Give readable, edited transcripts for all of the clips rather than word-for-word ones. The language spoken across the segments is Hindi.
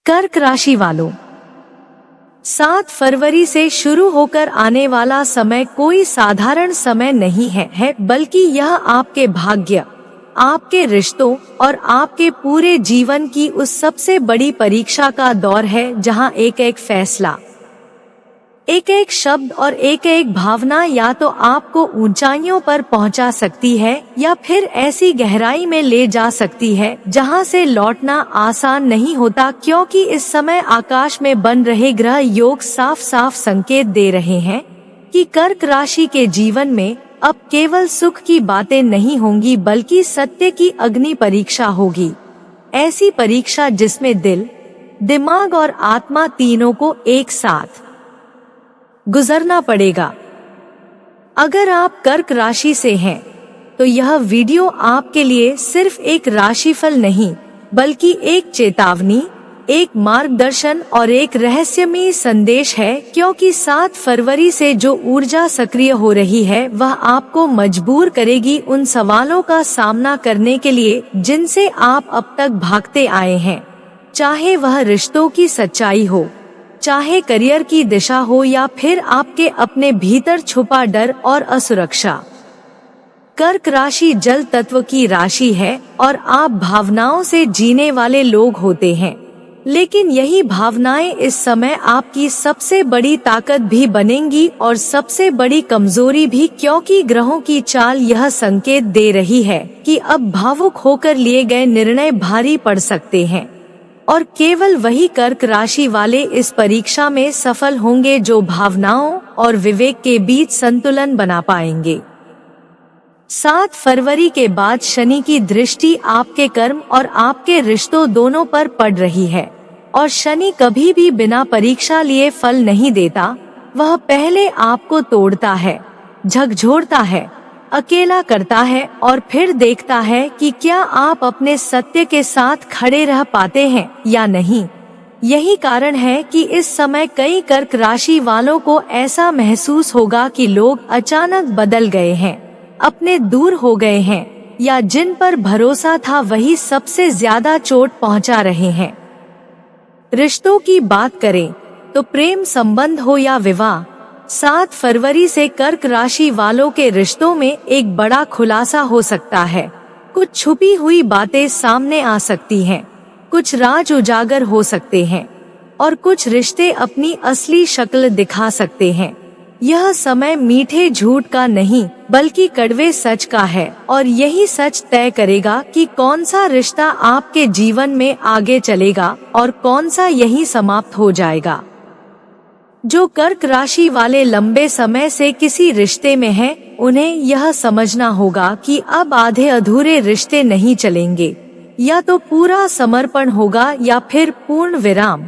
कर्क राशि वालों, 7 फरवरी से शुरू होकर आने वाला समय कोई साधारण समय नहीं है, बल्कि यह आपके भाग्य, आपके रिश्तों और आपके पूरे जीवन की उस सबसे बड़ी परीक्षा का दौर है जहां एक एक फैसला, एक एक शब्द और एक एक भावना या तो आपको ऊंचाइयों पर पहुंचा सकती है या फिर ऐसी गहराई में ले जा सकती है जहां से लौटना आसान नहीं होता, क्योंकि इस समय आकाश में बन रहे ग्रह योग साफ साफ संकेत दे रहे हैं कि कर्क राशि के जीवन में अब केवल सुख की बातें नहीं होंगी बल्कि सत्य की अग्नि परीक्षा होगी। ऐसी परीक्षा जिसमें दिल, दिमाग और आत्मा तीनों को एक साथ गुजरना पड़ेगा। अगर आप कर्क राशि से हैं, तो यह वीडियो आपके लिए सिर्फ एक राशिफल नहीं बल्कि एक चेतावनी, एक मार्गदर्शन और एक रहस्यमयी संदेश है, क्योंकि 7 फरवरी से जो ऊर्जा सक्रिय हो रही है वह आपको मजबूर करेगी उन सवालों का सामना करने के लिए जिनसे आप अब तक भागते आए हैं, चाहे वह रिश्तों की सच्चाई हो, चाहे करियर की दिशा हो या फिर आपके अपने भीतर छुपा डर और असुरक्षा। कर्क राशि जल तत्व की राशि है और आप भावनाओं से जीने वाले लोग होते हैं, लेकिन यही भावनाएं इस समय आपकी सबसे बड़ी ताकत भी बनेंगी और सबसे बड़ी कमजोरी भी, क्योंकि ग्रहों की चाल यह संकेत दे रही है कि अब भावुक होकर लिए गए निर्णय भारी पड़ सकते हैं और केवल वही कर्क राशि वाले इस परीक्षा में सफल होंगे जो भावनाओं और विवेक के बीच संतुलन बना पाएंगे। 7 फरवरी के बाद शनि की दृष्टि आपके कर्म और आपके रिश्तों दोनों पर पड़ रही है और शनि कभी भी बिना परीक्षा लिए फल नहीं देता। वह पहले आपको तोड़ता है, झकझोरता है, अकेला करता है और फिर देखता है कि क्या आप अपने सत्य के साथ खड़े रह पाते हैं या नहीं। यही कारण है कि इस समय कई कर्क राशि वालों को ऐसा महसूस होगा कि लोग अचानक बदल गए हैं, अपने दूर हो गए हैं या जिन पर भरोसा था वही सबसे ज्यादा चोट पहुंचा रहे हैं। रिश्तों की बात करें तो प्रेम संबंध हो या विवाह, 7 फरवरी से कर्क राशि वालों के रिश्तों में एक बड़ा खुलासा हो सकता है। कुछ छुपी हुई बातें सामने आ सकती हैं, कुछ राज उजागर हो सकते हैं और कुछ रिश्ते अपनी असली शक्ल दिखा सकते हैं। यह समय मीठे झूठ का नहीं बल्कि कड़वे सच का है और यही सच तय करेगा कि कौन सा रिश्ता आपके जीवन में आगे चलेगा और कौन सा यही समाप्त हो जाएगा। जो कर्क राशि वाले लंबे समय से किसी रिश्ते में हैं, उन्हें यह समझना होगा कि अब आधे अधूरे रिश्ते नहीं चलेंगे, या तो पूरा समर्पण होगा या फिर पूर्ण विराम,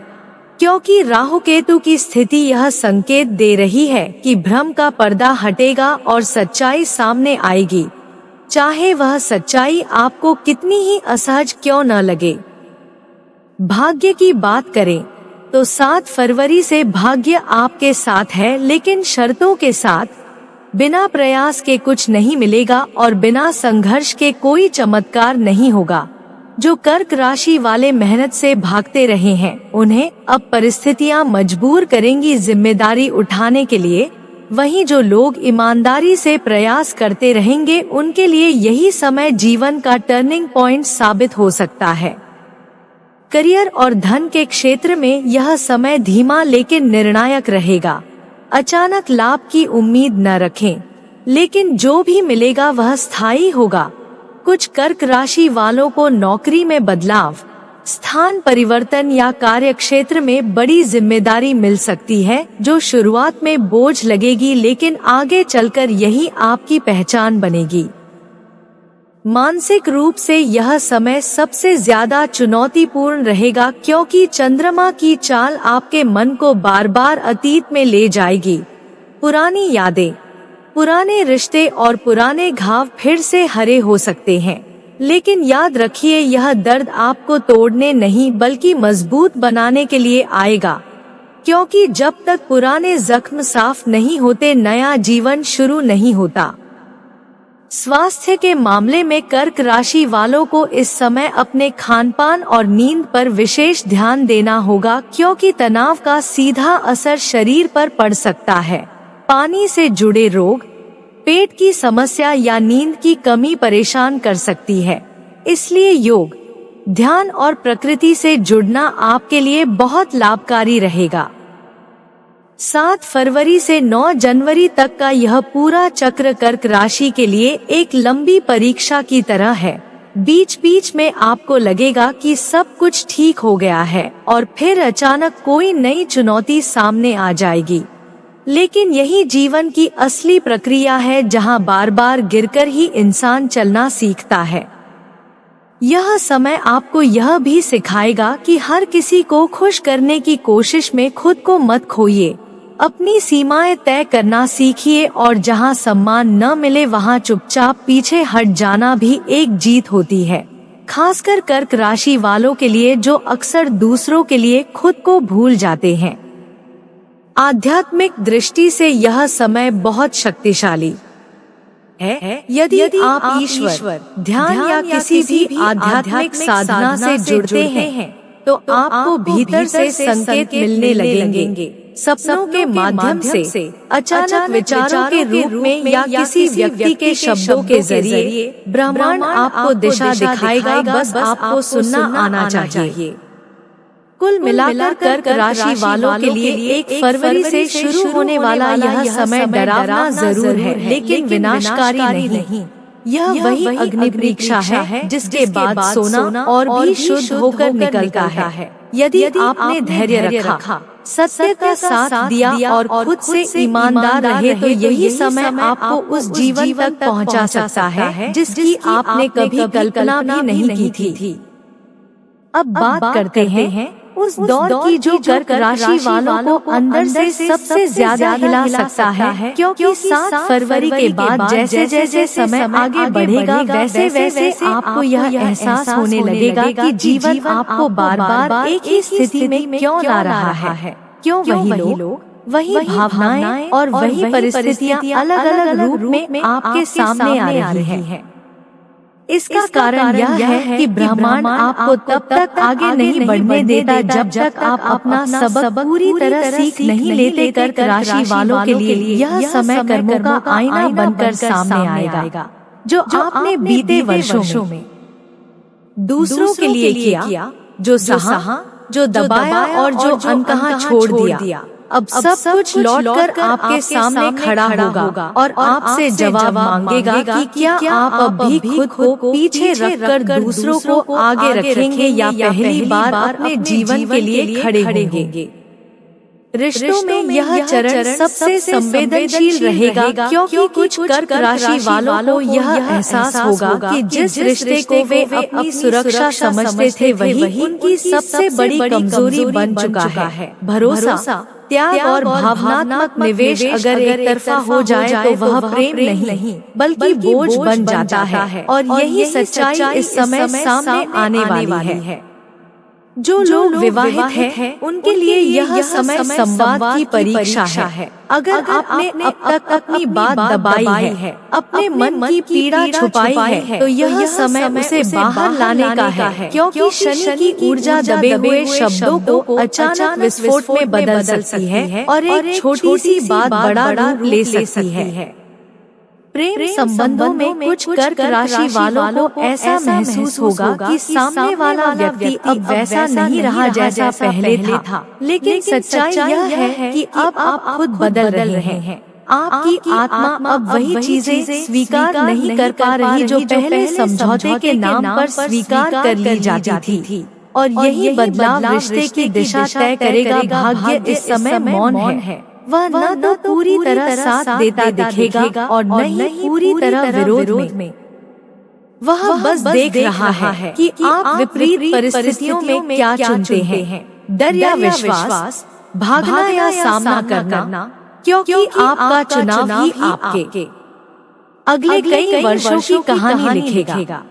क्योंकि राहु केतु की स्थिति यह संकेत दे रही है कि भ्रम का पर्दा हटेगा और सच्चाई सामने आएगी, चाहे वह सच्चाई आपको कितनी ही असहज क्यों न लगे। भाग्य की बात करें तो 7 फरवरी से भाग्य आपके साथ है, लेकिन शर्तों के साथ। बिना प्रयास के कुछ नहीं मिलेगा और बिना संघर्ष के कोई चमत्कार नहीं होगा। जो कर्क राशि वाले मेहनत से भागते रहे हैं, उन्हें अब परिस्थितियां मजबूर करेंगी जिम्मेदारी उठाने के लिए। वहीं जो लोग ईमानदारी से प्रयास करते रहेंगे, उनके लिए यही समय जीवन का टर्निंग पॉइंट साबित हो सकता है। करियर और धन के क्षेत्र में यह समय धीमा लेकिन निर्णायक रहेगा। अचानक लाभ की उम्मीद न रखें, लेकिन जो भी मिलेगा वह स्थायी होगा। कुछ कर्क राशि वालों को नौकरी में बदलाव, स्थान परिवर्तन या कार्य क्षेत्र में बड़ी जिम्मेदारी मिल सकती है, जो शुरुआत में बोझ लगेगी लेकिन आगे चलकर यही आपकी पहचान बनेगी। मानसिक रूप से यह समय सबसे ज्यादा चुनौतीपूर्ण रहेगा, क्योंकि चंद्रमा की चाल आपके मन को बार बार अतीत में ले जाएगी। पुरानी यादें, पुराने रिश्ते और पुराने घाव फिर से हरे हो सकते हैं, लेकिन याद रखिए यह दर्द आपको तोड़ने नहीं बल्कि मजबूत बनाने के लिए आएगा, क्योंकि जब तक पुराने जख्म साफ नहीं होते नया जीवन शुरू नहीं होता। स्वास्थ्य के मामले में कर्क राशि वालों को इस समय अपने खानपान और नींद पर विशेष ध्यान देना होगा, क्योंकि तनाव का सीधा असर शरीर पर पड़ सकता है। पानी से जुड़े रोग, पेट की समस्या या नींद की कमी परेशान कर सकती है। इसलिए योग, ध्यान और प्रकृति से जुड़ना आपके लिए बहुत लाभकारी रहेगा। 7 फरवरी से 9 जनवरी तक का यह पूरा चक्र कर्क राशि के लिए एक लंबी परीक्षा की तरह है। बीच बीच में आपको लगेगा कि सब कुछ ठीक हो गया है और फिर अचानक कोई नई चुनौती सामने आ जाएगी। लेकिन यही जीवन की असली प्रक्रिया है, जहां बार बार गिरकर ही इंसान चलना सीखता है। यह समय आपको यह भी सिखाएगा कि हर किसी को खुश करने की कोशिश में खुद को मत खोइए। अपनी सीमाएं तय करना सीखिए और जहां सम्मान न मिले वहां चुपचाप पीछे हट जाना भी एक जीत होती है। खासकर कर्क राशि वालों के लिए, जो अक्सर दूसरों के लिए खुद को भूल जाते हैं। आध्यात्मिक दृष्टि से यह समय बहुत शक्तिशाली है। यदि आप ईश्वर, ध्यान या किसी भी आध्यात्मिक साधना से जुड़ते हैं तो आपको भीतर से संकेत मिलने लगेंगे। सपनों के माध्यम से, अचानक विचारों के रूप में या किसी व्यक्ति के शब्दों के जरिए ब्रह्मांड आपको दिशा दिखाएगा, बस आपको सुनना आना चाहिए। कुल मिलाकर कर्क राशि वालों के लिए 1 फरवरी से शुरू होने वाला यह समय डरावना जरूर है, लेकिन विनाशकारी नहीं। यह वही अग्नि परीक्षा है जिसके बाद सोना और भी शुद्ध होकर निकलता है। यदि आपने धैर्य रखा, सत्य का साथ दिया और खुद से ईमानदार रहे तो यही समय आपको उस जीवन तक पहुंचा सकता है जिसकी आपने कभी कल्पना भी नहीं की थी। अब बात करते हैं उस दौर की जो कर्क राशि वालों को अंदर से सबसे ज्यादा हिला सकता है, क्योंकि 7 फरवरी के बाद जैसे जैसे समय आगे बढ़ेगा वैसे वैसे आपको यह एहसास होने लगेगा कि जीवन आपको बार बार एक ही स्थिति में क्यों ला रहा है। क्यों वही लोग, वही भावनाएं और वही परिस्थितियां अलग अलग रूप में आपके सामने आ रही हैं। इसका कारण यह है कि ब्रह्मांड आपको तब तक आगे नहीं बढ़ने देता जब तक आप अपना सबक पूरी तरह सीख नहीं लेते। कर्क राशि वालों के लिए यह समय कर्मों का आईना बनकर सामने आएगा, जो आपने बीते वर्षों में दूसरों के लिए किया, जो सहा, जो दबाया और जो अनकहा छोड़ दिया। अब सब कुछ लौटकर आपके सामने खड़ा होगा और आपसे जवाब मांगेगा कि क्या आप अब भी खुद को पीछे रखकर दूसरों को आगे रखेंगे या पहली बार अपने जीवन के लिए खड़े होंगे। रिश्तों में यह चरण सबसे संवेदनशील रहेगा, क्योंकि कुछ कर्क राशि वालों को यह एहसास होगा कि जिस रिश्ते को वे अपनी सुरक्षा समझते थे वही उनकी सबसे बड़ी कमजोरी बन चुका है। भरोसा, त्याग और भावनात्मक निवेश अगर एक तरफा हो जाए तो वह प्रेम नहीं बल्कि बोझ बन जाता है। और यही सच्चाई इस समय सामने आने वाली है। जो लोग विवाहित हैं, उनके लिए यह समय संवाद की परीक्षा है। अगर आपने अब तक अपनी बात दबाई है, अपने मन की पीड़ा छुपाई है, तो यह समय उसे बाहर लाने का है, क्योंकि शनि की ऊर्जा दबे हुए शब्दों को अचानक विस्फोट में बदल सकती है और एक छोटी सी बात बड़ा रूप ले सकती है। प्रेम संबंधों में कुछ कर्क राशि वालों को ऐसा महसूस होगा कि सामने वाला व्यक्ति अब वैसा नहीं रहा जैसा पहले था, लेकिन सच्चाई यह है कि अब आप खुद बदल रहे हैं। आपकी आत्मा अब वही चीजें स्वीकार नहीं कर पा रही जो पहले समझौते के नाम पर स्वीकार कर ली जाती थी। और यही बदलाव रिश्ते की दिशा तय करेगा। भाग्य इस समय मौन है, वह न तो पूरी तरह साथ देता दिखेगा और न ही पूरी तरह विरोध में। वह बस देख रहा है कि आप विपरीत परिस्थितियों में क्या चुनते हैं, डर या विश्वास, भागना या सामना करना, क्योंकि आपका चुनाव ही आपके अगले कई वर्षों की कहानी लिखेगा।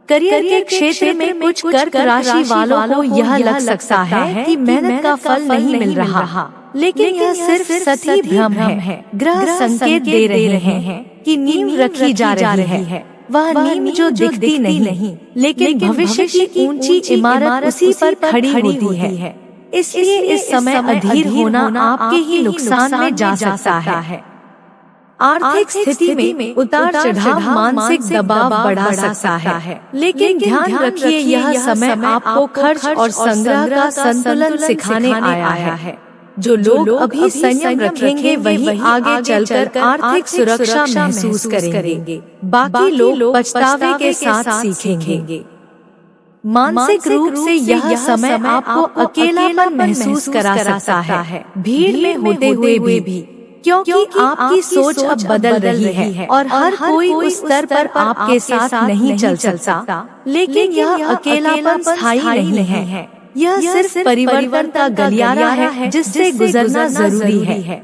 करियर के क्षेत्र में कुछ कर्क राशि वालों को यह लग सकता है कि मेहनत का फल नहीं मिल रहा, लेकिन यह सिर्फ सती भ्रम है। ग्रह संकेत दे रहे हैं कि नींव रखी जा रही है। वह नींव जो दिखती नहीं, लेकिन भविष्य की ऊंची इमारत उसी पर खड़ी होती है। इसलिए इस समय अधीर होना आपके ही नुकसान में जा सकता है। आर्थिक स्थिति में उतार चढ़ाव मानसिक दबाव बढ़ा सकता है, लेकिन ध्यान रखिए यह समय आपको खर्च और संग्रह का संतुलन सिखाने आया है। जो लोग अभी संयम रखेंगे वही आगे चलकर आर्थिक सुरक्षा महसूस करेंगे। बाकी लोग पछतावे के साथ सीखेंगे। मानसिक रूप से यह समय आपको अकेलापन महसूस करा सकता है, भीड़ में होते हुए भी, क्योंकि आपकी सोच अब बदल रही है और हर कोई उस स्तर पर आपके साथ नहीं चल सकता। लेकिन यह अकेलापन स्थायी नहीं है। यह सिर्फ परिवर्तन का गलियारा है जिससे गुजरना जरूरी है।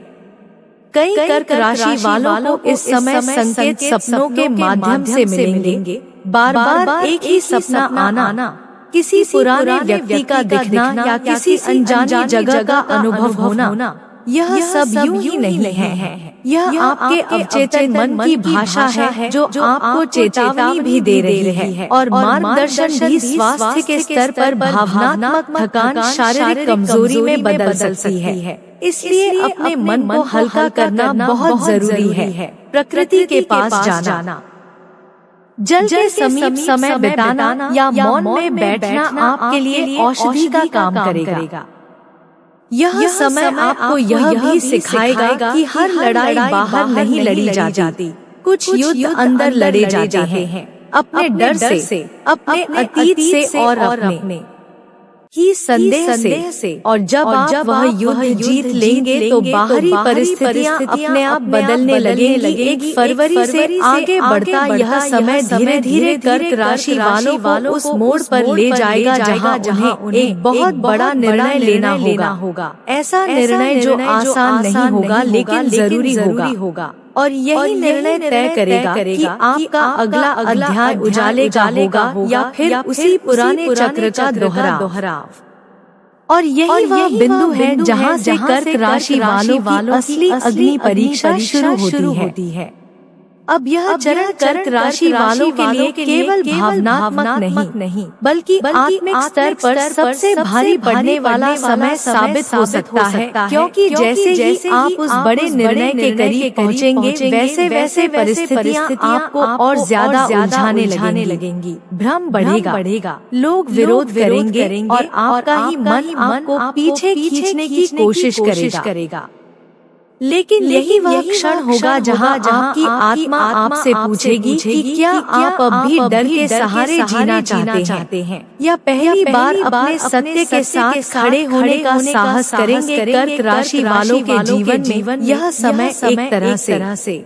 कई कर्क राशि वालों को इस समय संकेत सपनों के माध्यम से मिलेंगे। बार बार एक ही सपना आना, किसी पुराने व्यक्ति का दिखना या किसी अनजानी जगह का अनुभव होना, यह सब यूं ही नहीं है। यह आपके अवचेतन मन की भाषा है जो आपको चेतावनी भी दे रही है और मार्गदर्शन भी। स्वास्थ्य के स्तर पर भावनात्मक थकान शारीरिक कमजोरी में बदल सकती है। इसलिए अपने मन को हल्का करना बहुत जरूरी है। प्रकृति के पास जाना, जल के समीप समय बिताना या मौन में बैठना आपके लिए औषधि का काम करेगा। यह समय आपको यह भी सिखाएगा कि हर लड़ाई बाहर नहीं लड़ी जाती, कुछ युद्ध अंदर लड़े जाते हैं। अपने डर से, अपने अतीत से और अपने ही संदेह से। और जब आप वह युद्ध जीत लेंगे तो बाहरी परिस्थितियां अपने आप बदलने लगेंगी। 1 फरवरी से आगे बढ़ता यह समय धीरे धीरे कर्क राशि वालों को उस मोड़ पर ले जाएगा जहां उन्हें एक बहुत बड़ा निर्णय लेना होगा। ऐसा निर्णय जो आसान नहीं होगा लेकिन जरूरी होगा। और यही निर्णय तय करेगा कि आपका अगला अध्याय उजाले का होगा या फिर उसी पुराने चक्र का दोहराव। और यही वह बिंदु है जहां से कर्क राशि वालों की असली अग्नि परीक्षा शुरू होती है। अब यह चरण कर्क राशि वालों के लिए केवल भावनात्मक नहीं बल्कि आत्मिक स्तर पर सबसे भारी पड़ने वाला समय साबित हो सकता है, क्योंकि जैसे ही आप उस बड़े निर्णय के करीब पहुँचेंगे वैसे वैसे परिस्थितियाँ आपको और ज्यादा उलझाने लगेंगी। भ्रम बढ़ेगा, लोग विरोध करेंगे और आपका ही मन आपको पीछे खींचने की कोशिश करेगा। लेकिन यही वह क्षण होगा जहां आपकी आत्मा आपसे पूछेगी कि क्या आप अब भी डर के सहारे जीना चाहते हैं या पहली बार अपने सत्य के साथ खड़े होने का साहस करेंगे। कर्क राशि वालों के जीवन में यह समय एक तरह से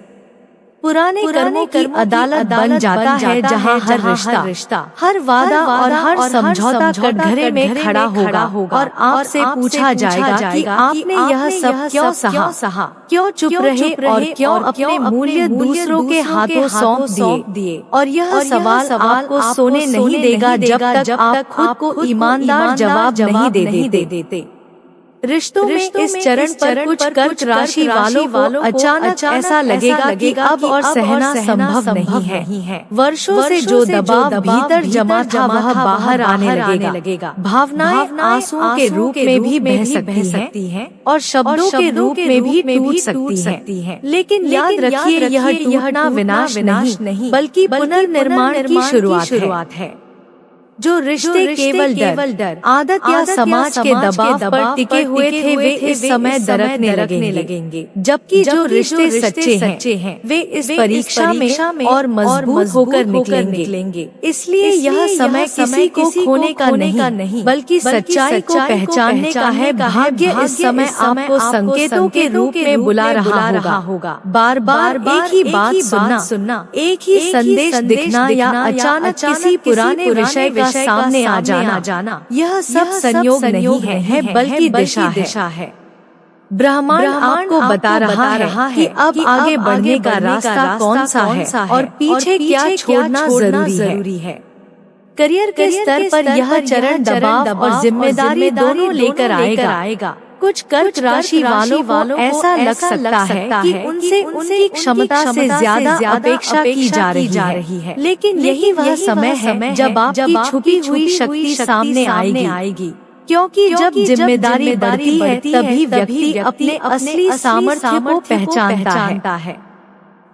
पुराने कर्मों की अदालत बन जाता है, जहां हर रिश्ता, हर वादा और हर समझौता कटघरे में खड़ा होगा और आपसे पूछा जाएगा कि आपने यह सब क्यों सहा, क्यों चुप रहे और क्यों अपने मूल्य दूसरों के हाथों सौंप दिए। और यह सवाल आपको सोने नहीं देगा जब तक आप खुद को ईमानदार जवाब नहीं दे देते। रिश्तों में इस चरण पर कुछ कर्क राशि वालों को अचानक ऐसा लगेगा कि अब और सहना संभव नहीं है। वर्षों से जो दबाव भीतर जमा था वह बाहर आने लगेगा। भावनाएं आंसुओं के रूप में भी बह सकती हैं और शब्दों के रूप में भी टूट सकती हैं। लेकिन याद रखिए यह टूटना विनाश नहीं बल्कि पुनर्निर्माण की शुरुआत है। जो रिश्ते केवल डर, आदत या समाज के दबाव पर टिके हुए थे वे इस समय दरकने लगेंगे, जबकि जो रिश्ते सच्चे हैं वे इस परीक्षा में और मजबूत होकर निकलेंगे। इसलिए यह समय किसी को खोने का नहीं बल्कि सच्चाई को पहचानने का है। भाग्य इस समय आपको संकेतों के रूप में बुला रहा होगा। बार बार एक ही बात सुनना, एक ही संदेश दिखना या अचानक किसी पुराने विषय का सामने आ जाना, यह सब संयोग नहीं है बल्कि दिशा है। ब्रह्मांड आपको बता रहा है कि अब आगे बढ़ने का रास्ता कौन सा है और पीछे क्या छोड़ना जरूरी है। करियर के स्तर पर यह चरण दबाव और जिम्मेदारी दोनों लेकर आएगा। कुछ कर्क राशि वालों को ऐसा लग सकता है कि उनसे उनकी क्षमता से ज्यादा अपेक्षा की जा रही है, लेकिन यही वह समय है जब आपकी छुपी हुई शक्ति सामने आएगी। क्योंकि जब जिम्मेदारी बढ़ती है तभी व्यक्ति अपने असली सामर्थ्य को पहचानता है।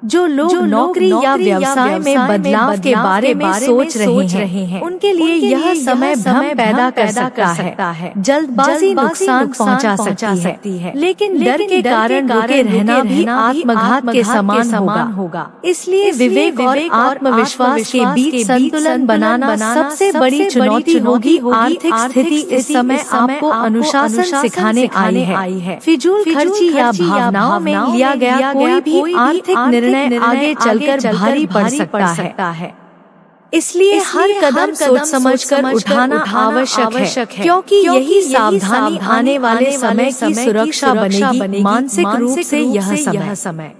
जो लोग नौकरी या व्यवसाय में बदलाव के बारे में सोच रहे हैं, उनके लिए यह समय भ्रम पैदा कर सकता है। जल्दबाजी नुकसान पहुंचा सकती है, लेकिन डर के कारण रुके रहना भी आत्मघात के समान होगा। इसलिए विवेक और आत्मविश्वास के बीच संतुलन बनाना सबसे बड़ी चुनौती होगी। आर्थिक स्थिति इस समय आपको अनुशासन सिखाने आई है। फिजूल खर्ची या भावनाओं में लिया गया कोई भी आर्थिक निर्णय आगे चलकर भारी पड़ सकता है। इसलिए हर कदम सोच समझकर उठाना आवश्यक है, क्योंकि यही सावधानी आने वाले समय की सुरक्षा बनेगी। मानसिक रूप से यह समय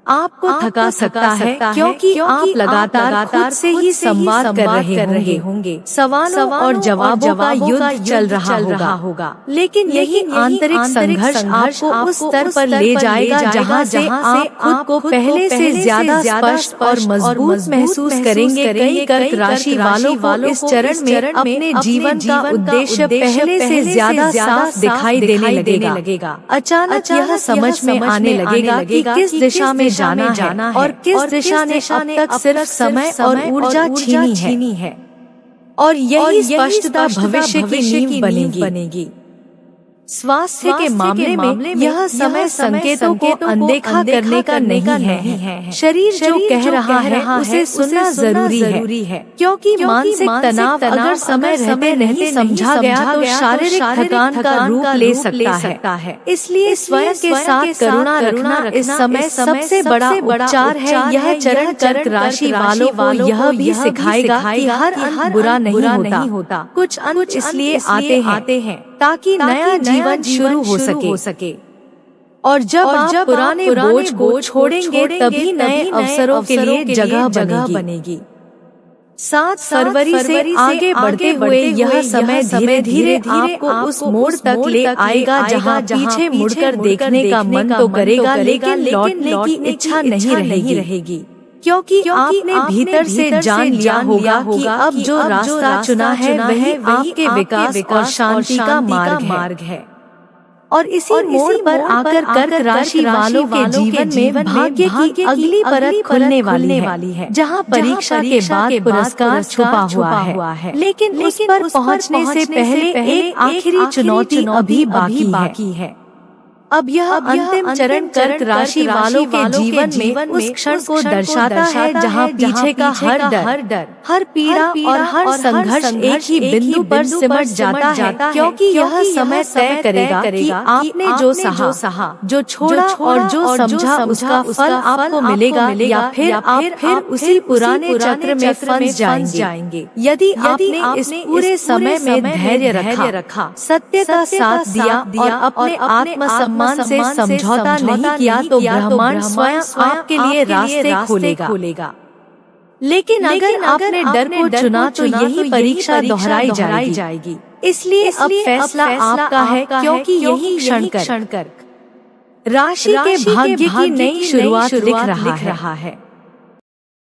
आपको थका सकता है, क्योंकि आप लगातार खुद से ही संवाद कर रहे होंगे। सवालों और जवाबों का युद्ध चल रहा होगा, लेकिन यही आंतरिक संघर्ष आपको उस स्तर पर ले जाएगा जहां से आप खुद को पहले से ज्यादा स्पष्ट और मजबूत महसूस करेंगे। कई कर्क राशि वालों को इस चरण में अपने जीवन का उद्देश्य पहले से ज्यादा साफ दिखाई देने लगेगा। अचानक यह समझ में आने लगेगा कि किस दिशा में जाना है और किस दिशा ने अब तक सिर्फ समय और ऊर्जा छीनी है, और यही स्पष्टता भविष्य की नींव बनेगी। स्वास्थ्य के मामले में यह समय संकेतों को अनदेखा करने का नहीं है। शरीर जो कह रहा है उसे सुनना जरूरी है, क्योंकि मानसिक तनाव अगर समय रहते नहीं समझा गया तो शारीरिक थकान का रूप ले सकता है। इसलिए स्वयं के साथ करुणा रखना इस समय सबसे बड़ा उपचार है। यह चरण कर्क राशि वालों को यह भी सिखाएगा कि हर अंत बुरा नहीं होता। कुछ अंत इसलिए आते हैं ताकि नया जीवन शुरू हो सके। और जब आप पुराने बोझ को छोड़ेंगे तभी नए अवसरों के लिए जगह बनेगी। 7 फरवरी से आगे बढ़ते हुए यह समय धीरे धीरे आपको उस मोड़ तक ले आएगा जहां पीछे मुड़कर देखने का मन तो करेगा, लेकिन लौटने की इच्छा नहीं रहेगी। क्योंकि आपने भीतर से जान लिया होगा कि अब जो रास्ता चुना है वही आपके विकास और शांति का मार्ग है। और इसी मोड़ पर आकर कर्क राशि वालों के जीवन में भाग्य की अगली परत खुलने वाली है, जहां परीक्षा के बाद पुरस्कार छुपा हुआ है। लेकिन उस पर पहुंचने से पहले एक आखिरी चुनौती अभी बाकी है। अब यह अंतिम चरण कर्क राशि वालों के जीवन में उस क्षण को दर्शाता है जहां पीछे का हर डर, हर पीड़ा और हर संघर्ष एक ही बिंदु पर सिमट जाता है। क्योंकि यह समय तय करेगा कि आपने जो सहा, जो छोड़ा और जो समझा उसका फल आपको मिलेगा या फिर आप उसी पुराने चक्र में फंस जाएंगे। यदि आपने इस पूरे समय में धैर्य रखा, सत्य का साथ दिया और अपने आत्मसम्मान से समझौता नहीं किया तो ब्रह्मांड स्वयं आपके लिए रास्ते खोलेगा। लेकिन अगर आपने डर को चुना तो यही परीक्षा दोहराई जाएगी। इसलिए अब फैसला आपका है, क्योंकि यही क्षण कर्क राशि के भाग्य की नई शुरुआत लिख रहा है।